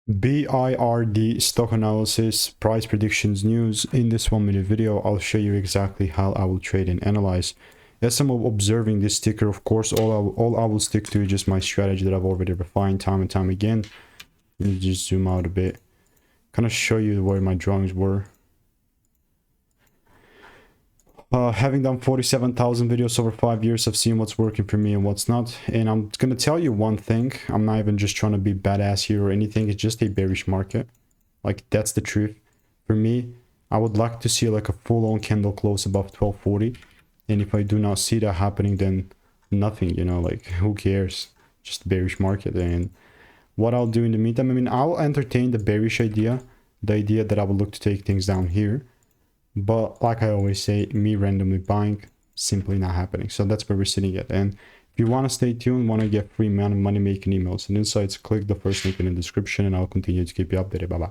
BIRD stock analysis, price predictions news. In this 1-minute video, I'll show you exactly how I will trade and analyze. As I'm observing this ticker, of course, all I will stick to is just my strategy that I've already refined time and time again. Let me just zoom out a bit, kind of show you where my drawings were. Having done 47,000 videos over 5 years, I've seen what's working for me and what's not. And I'm going to tell you one thing. I'm not even just trying to be badass here or anything. It's just a bearish market. Like, that's the truth. For me, I would like to see like a full-on candle close above 1240. And if I do not see that happening, then nothing, you know, like, who cares? Just bearish market. And what I'll do in the meantime, I mean, I'll entertain the bearish idea. The idea that I will look to take things down here. But like I always say, me randomly buying, simply not happening. So that's where we're sitting at. And if you want to stay tuned, want to get free money making emails and insights, click the first link in the description and I'll continue to keep you updated. Bye bye.